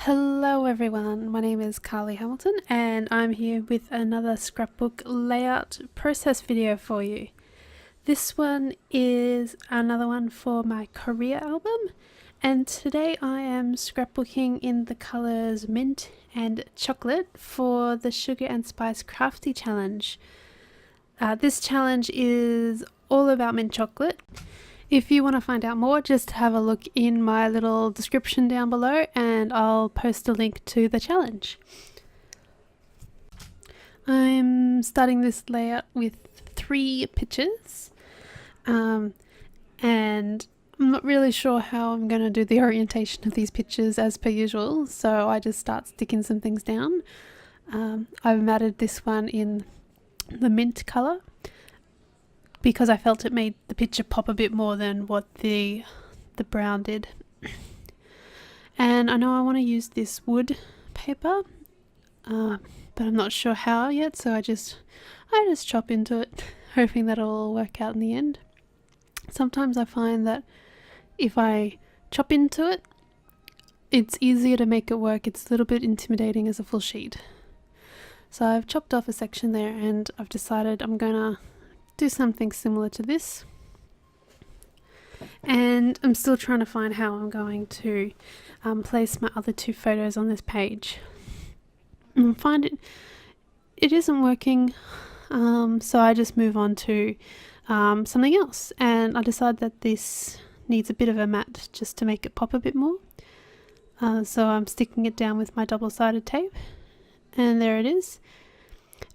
Hello everyone, my name is Carlie Hamilton and I'm here with another scrapbook layout process video for you. This one is another one for my career album, and today I am scrapbooking in the colours mint and chocolate for the Sugar and Spice Crafty challenge. This challenge is all about mint chocolate. If you want to find out more, just have a look in my little description down below and I'll post a link to the challenge. I'm starting this layout with 3 pictures and I'm not really sure how I'm going to do the orientation of these pictures as per usual, so I just start sticking some things down. I've matted this one in the mint colour because I felt it made the picture pop a bit more than what the brown did. And I know I want to use this wood paper, but I'm not sure how yet, so I just chop into it, hoping that it'll all work out in the end. Sometimes I find that if I chop into it, it's easier to make it work. It's a little bit intimidating as a full sheet. So I've chopped off a section there and I've decided I'm gonna do something similar to this, and I'm still trying to find how I'm going to place my other 2 photos on this page. I find it isn't working, so I just move on to something else, and I decide that this needs a bit of a matte just to make it pop a bit more. So I'm sticking it down with my double-sided tape, and there it is,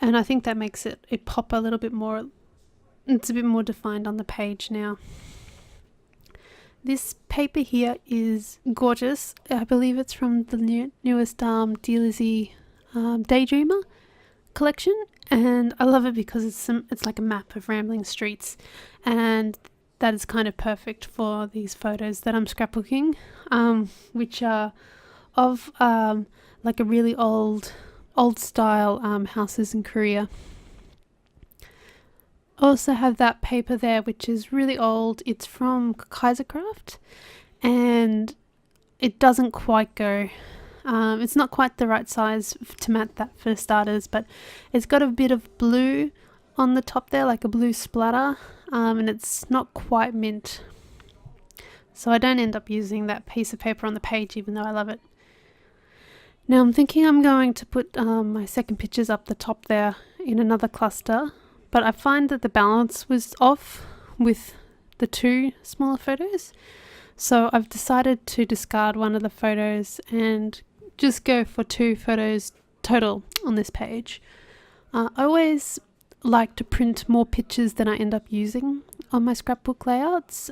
and I think that makes it pop a little bit more. It's a bit more defined on the page now. This paper here is gorgeous. I believe it's from the newest Adhesive Daydreamer collection, and I love it because it's like a map of rambling streets, and that is kind of perfect for these photos that I'm scrapbooking, which are of like a really old style houses in Korea. Also have that paper there, which is really old. It's from Craft, and it doesn't quite go. It's not quite the right size to mat that for starters, but it's got a bit of blue on the top there, like a blue splatter, and it's not quite mint. So I don't end up using that piece of paper on the page, even though I love it. Now I'm thinking I'm going to put my second pictures up the top there in another cluster, but I find that the balance was off with the 2 smaller photos, so I've decided to discard one of the photos and just go for 2 photos total on this page. I always like to print more pictures than I end up using on my scrapbook layouts,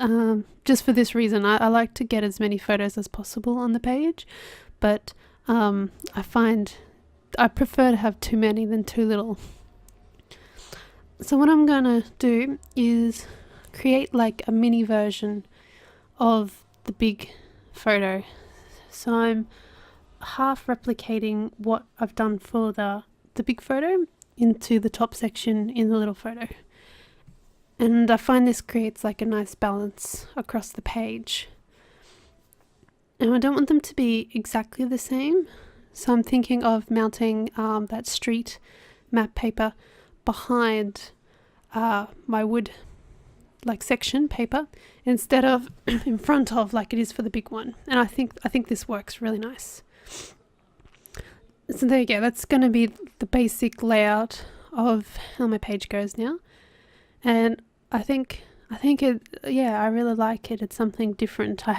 just for this reason. I like to get as many photos as possible on the page, but I find I prefer to have too many than too little. So what I'm gonna do is create like a mini version of the big photo. So I'm half replicating what I've done for the big photo into the top section in the little photo. And I find this creates like a nice balance across the page. And I don't want them to be exactly the same, so I'm thinking of mounting that street map paper behind my wood like section paper instead of in front of like it is for the big one, and I think this works really nice. So there you go, that's going to be the basic layout of how my page goes now, and I think it, yeah, I really like it. It's something different. I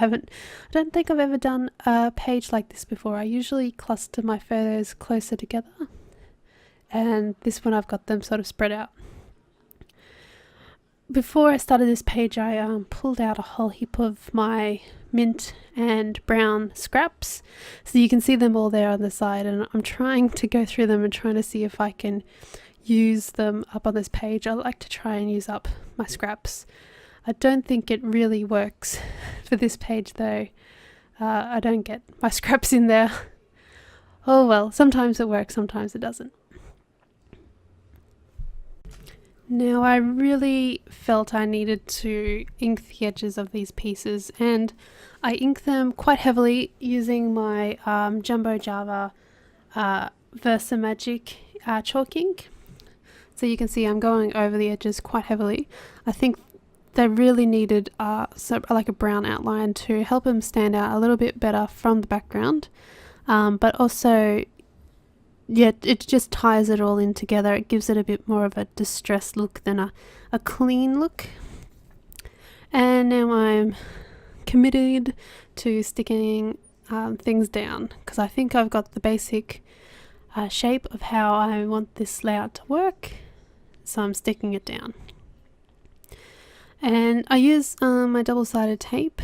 don't think I've ever done a page like this before. I usually cluster my photos closer together, and this one I've got them sort of spread out. Before I started this page, I pulled out a whole heap of my mint and brown scraps, so you can see them all there on the side, and I'm trying to go through them and trying to see if I can use them up on this page. I like to try and use up my scraps. I don't think it really works for this page though. I don't get my scraps in there. Oh well, sometimes it works, sometimes it doesn't. Now I really felt I needed to ink the edges of these pieces, and I ink them quite heavily using my Jumbo Java Versa Magic chalk ink. So you can see I'm going over the edges quite heavily. I think they really needed like a brown outline to help them stand out a little bit better from the background, but also it just ties it all in together. It gives it a bit more of a distressed look than a clean look. And now I'm committed to sticking things down, because I think I've got the basic shape of how I want this layout to work, so I'm sticking it down. And I use my double-sided tape.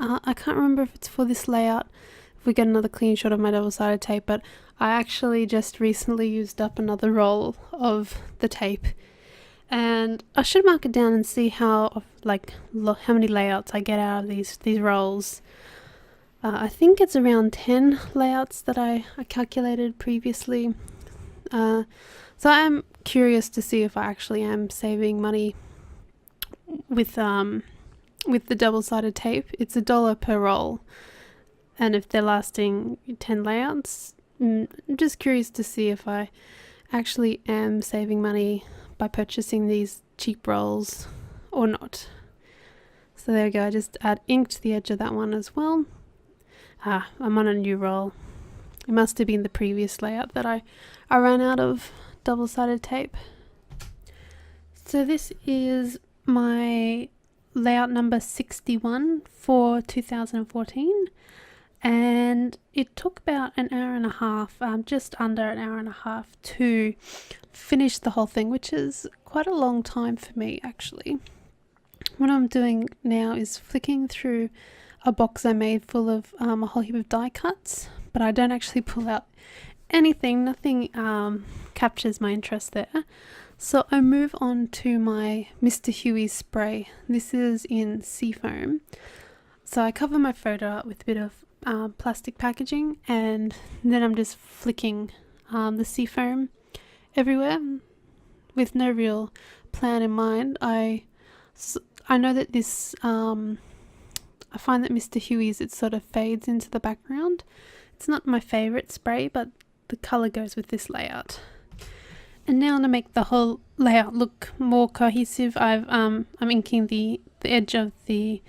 I can't remember if it's for this layout, if we get another clean shot of my double-sided tape, but I actually just recently used up another roll of the tape, and I should mark it down and see how many layouts I get out of these rolls. I think it's around 10 layouts that I calculated previously. So I'm curious to see if I actually am saving money with the double-sided tape. It's $1 per roll, and if they're lasting 10 layouts, I'm just curious to see if I actually am saving money by purchasing these cheap rolls or not. So there we go, I just inked the edge of that one as well. I'm on a new roll. It must have been the previous layout that I ran out of double-sided tape. So this is my layout number 61 for 2014, and it took about an hour and a half, just under an hour and a half, to finish the whole thing, which is quite a long time for me actually. What I'm doing now is flicking through a box I made full of a whole heap of die cuts, but I don't actually pull out anything. Nothing captures my interest there. So I move on to my Mr. Huey's spray. This is in seafoam. So I cover my photo up with a bit of plastic packaging, and then I'm just flicking the seafoam everywhere with no real plan in mind. I know that this I find that Mr. Huey's, it sort of fades into the background. It's not my favourite spray, but the colour goes with this layout. And now to make the whole layout look more cohesive, I'm inking the edge of the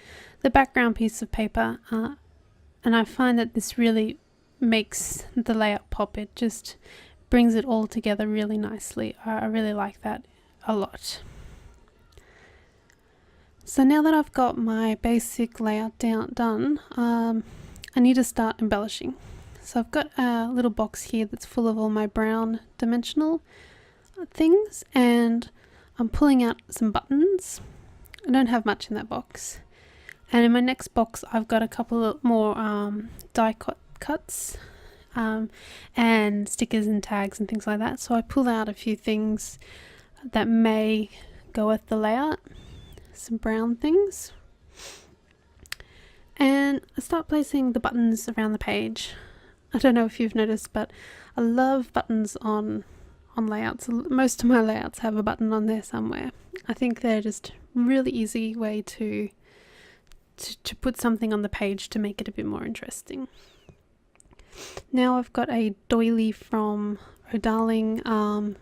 background piece of paper, and I find that this really makes the layout pop. It just brings it all together really nicely. I really like that a lot. So now that I've got my basic layout done, I need to start embellishing. So I've got a little box here that's full of all my brown dimensional things, and I'm pulling out some buttons. I don't have much in that box. And in my next box I've got a couple of more die cuts and stickers and tags and things like that. So I pull out a few things that may go with the layout, some brown things, and I start placing the buttons around the page. I don't know if you've noticed, but I love buttons on layouts. Most of my layouts have a button on there somewhere. I think they're just really easy way to put something on the page to make it a bit more interesting. Now I've got a doily from O'Darling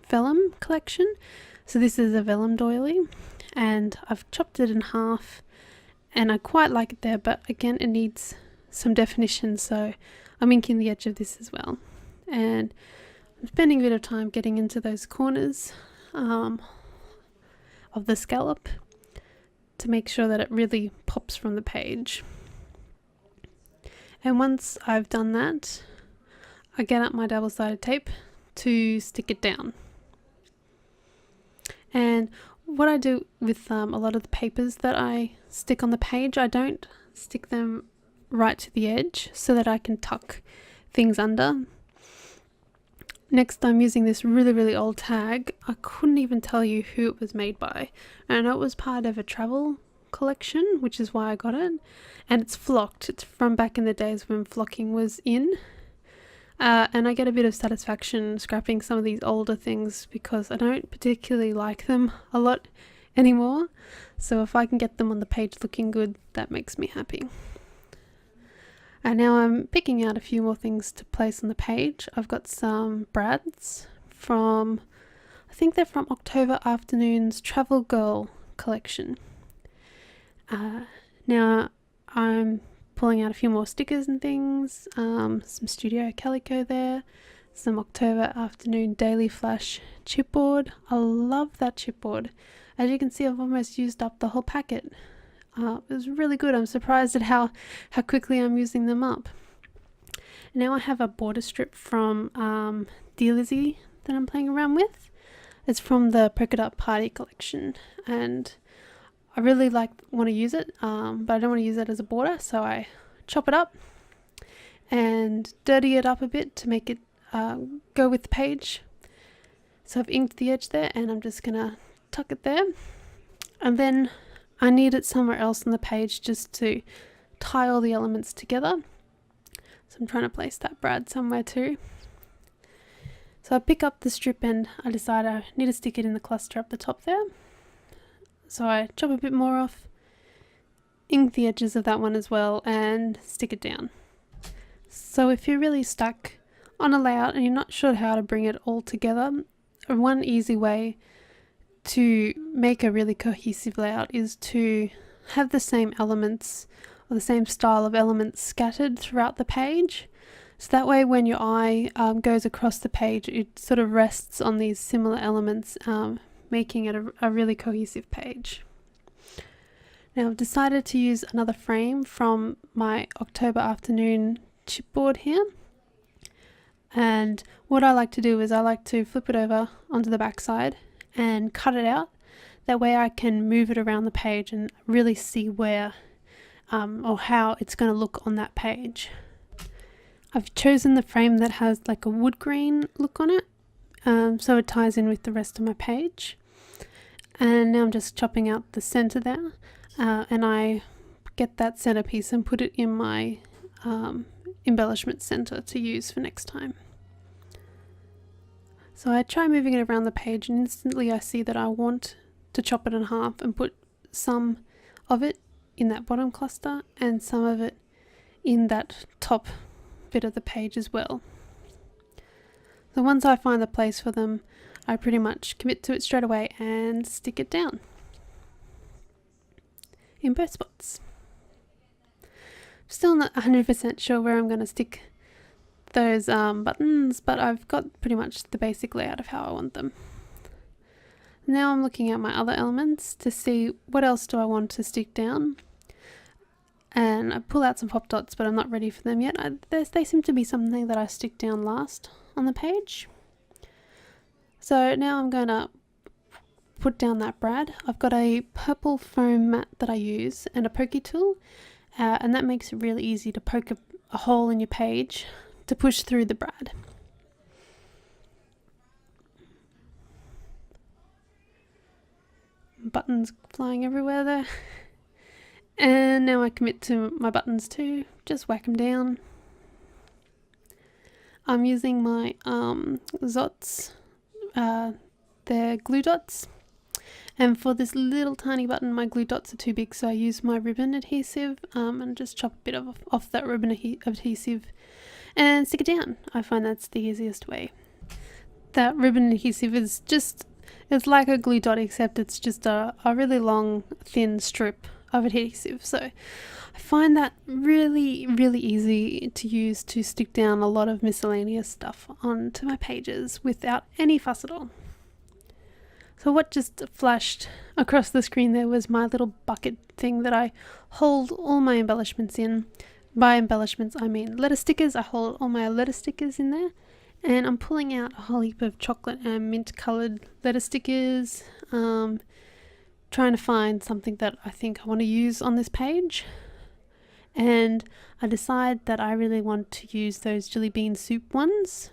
vellum collection. So this is a vellum doily, and I've chopped it in half, and I quite like it there, but again it needs some definition, so I'm inking the edge of this as well. And I'm spending a bit of time getting into those corners of the scallop to make sure that it really pops from the page. And once I've done that, I get out my double-sided tape to stick it down. And what I do with a lot of the papers that I stick on the page, I don't stick them right to the edge so that I can tuck things under. Next, I'm using this really old tag. I couldn't even tell you who it was made by. I know it was part of a travel collection, which is why I got it, and it's flocked. It's from back in the days when flocking was in. And I get a bit of satisfaction scrapping some of these older things because I don't particularly like them a lot anymore. So if I can get them on the page looking good, that makes me happy. And now I'm picking out a few more things to place on the page. I've got some brads from, I think they're from October Afternoon's Travel Girl collection. Now I'm pulling out a few more stickers and things, some Studio Calico there, some October Afternoon Daily Flash chipboard. I love that chipboard. As you can see, I've almost used up the whole packet. It was really good. I'm surprised at how quickly I'm using them up. Now I have a border strip from Dear Lizzie that I'm playing around with. It's from the Polka Dot Party collection, and I really want to use it, but I don't want to use it as a border, so I chop it up and dirty it up a bit to make it go with the page. So I've inked the edge there, and I'm just gonna tuck it there, and then I need it somewhere else on the page just to tie all the elements together. So I'm trying to place that brad somewhere too. So I pick up the strip and I decide I need to stick it in the cluster up the top there. So I chop a bit more off, ink the edges of that one as well, and stick it down. So if you're really stuck on a layout and you're not sure how to bring it all together, one easy way to make a really cohesive layout is to have the same elements or the same style of elements scattered throughout the page. So that way when your eye goes across the page, it sort of rests on these similar elements, making it a really cohesive page. Now I've decided to use another frame from my October Afternoon chipboard here. And what I like to do is I like to flip it over onto the back side and cut it out. That way I can move it around the page and really see where or how it's going to look on that page. I've chosen the frame that has like a wood grain look on it, so it ties in with the rest of my page. And now I'm just chopping out the center there, and I get that centerpiece and put it in my embellishment center to use for next time. So I try moving it around the page, and instantly I see that I want to chop it in half and put some of it in that bottom cluster and some of it in that top bit of the page as well. So once I find the place for them, I pretty much commit to it straight away and stick it down in both spots. Still not 100% sure where I'm going to stick those buttons, but I've got pretty much the basic layout of how I want them. Now I'm looking at my other elements to see what else do I want to stick down, and I pull out some pop dots, but I'm not ready for them yet. They seem to be something that I stick down last on the page. So now I'm going to put down that brad. I've got a purple foam mat that I use and a pokey tool, and that makes it really easy to poke a hole in your page to push through the brad. Buttons flying everywhere there. And now I commit to my buttons too, just whack them down. I'm using my Zots, they're glue dots. And for this little tiny button, my glue dots are too big, so I use my ribbon adhesive and just chop a bit off that ribbon adhesive and stick it down. I find that's the easiest way. That ribbon adhesive is it's like a glue dot, except it's just a really long, thin strip of adhesive. So I find that really, really easy to use to stick down a lot of miscellaneous stuff onto my pages without any fuss at all. So what just flashed across the screen there was my little bucket thing that I hold all my embellishments in. By embellishments I mean letter stickers. I hold all my letter stickers in there, and I'm pulling out a whole heap of chocolate and mint coloured letter stickers, trying to find something that I think I want to use on this page. And I decide that I really want to use those jelly bean soup ones.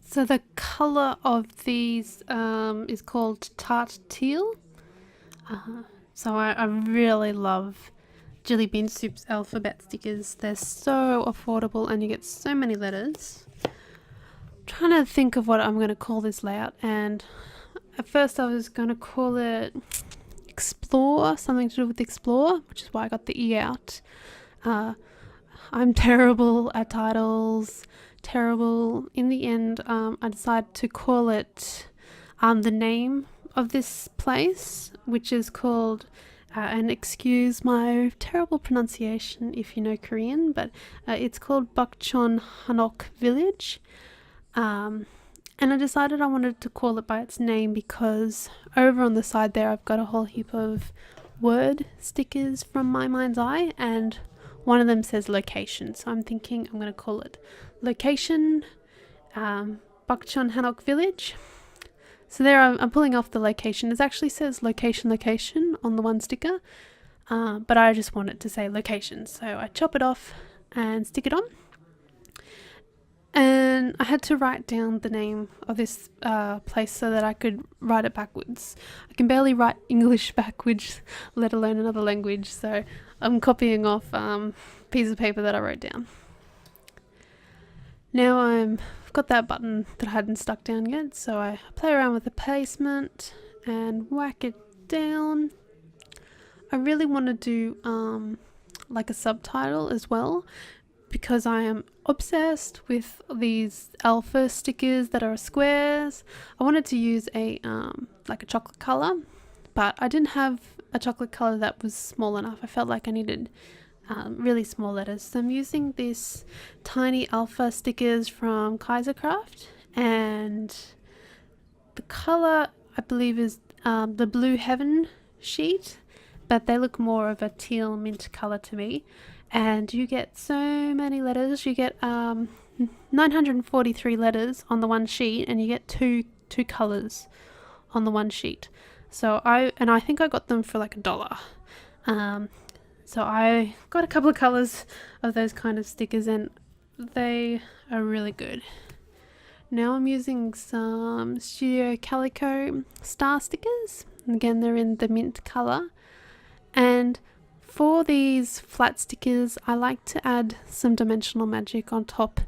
So the colour of these is called Tart Teal. So I really love Jelly Bean Soup's alphabet stickers. They're so affordable and you get so many letters. trying to think of what I'm going to call this layout, and at first I was going to call it Explore, something to do with Explore, which is why I got the E out. I'm terrible at titles, terrible. In the end, I decided to call it the name of this place, which is called, and excuse my terrible pronunciation if you know Korean, but it's called Bukchon Hanok village. And I decided I wanted to call it by its name because over on the side there I've got a whole heap of word stickers from My Mind's Eye, and one of them says location, so I'm thinking I'm going to call it location Bukchon Hanok village. So there I'm pulling off the location. It actually says location on the one sticker, but I just want it to say location, so I chop it off and stick it on. And I had to write down the name of this place so that I could write it backwards. I can barely write English backwards, let alone another language, so I'm copying off piece of paper that I wrote down. Now I've got that button that I hadn't stuck down yet, so I play around with the placement and whack it down. I really want to do like a subtitle as well, because I am obsessed with these alpha stickers that are squares. I wanted to use a like a chocolate color, but I didn't have a chocolate color that was small enough. I felt like I needed really small letters, so I'm using this tiny alpha stickers from Craft, and the color I believe is the Blue Heaven sheet, but they look more of a teal mint color to me. And you get so many letters. You get 943 letters on the one sheet, and you get two colors on the one sheet. So I think I got them for like $1. So I got a couple of colors of those kind of stickers, and they are really good. Now I'm using some Studio Calico star stickers. Again, they're in the mint color. And for these flat stickers, I like to add some dimensional magic on top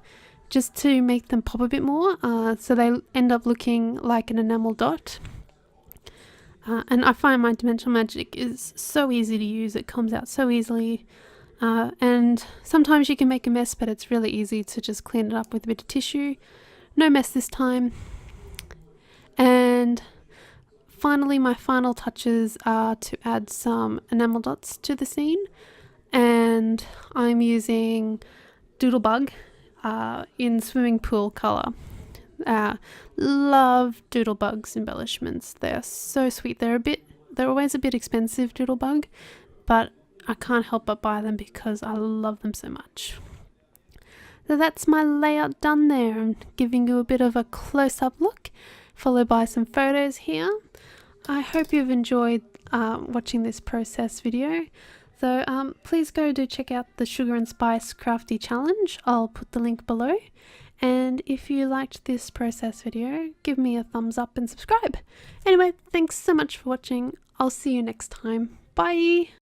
just to make them pop a bit more, so they end up looking like an enamel dot. And I find my dimensional magic is so easy to use. It comes out so easily, and sometimes you can make a mess, but it's really easy to just clean it up with a bit of tissue. No mess this time. And finally, my final touches are to add some enamel dots to the scene, and I'm using Doodlebug in swimming pool color. Love Doodlebug's embellishments. They're so sweet. They're always a bit expensive, Doodlebug, but I can't help but buy them because I love them so much. So that's my layout done there. I'm giving you a bit of a close-up look, followed by some photos here. I hope you've enjoyed watching this process video. So please go do check out the Sugar and Spice Crafty challenge. I'll put the link below. And if you liked this process video, give me a thumbs up and subscribe. Anyway, thanks so much for watching. I'll see you next time. Bye!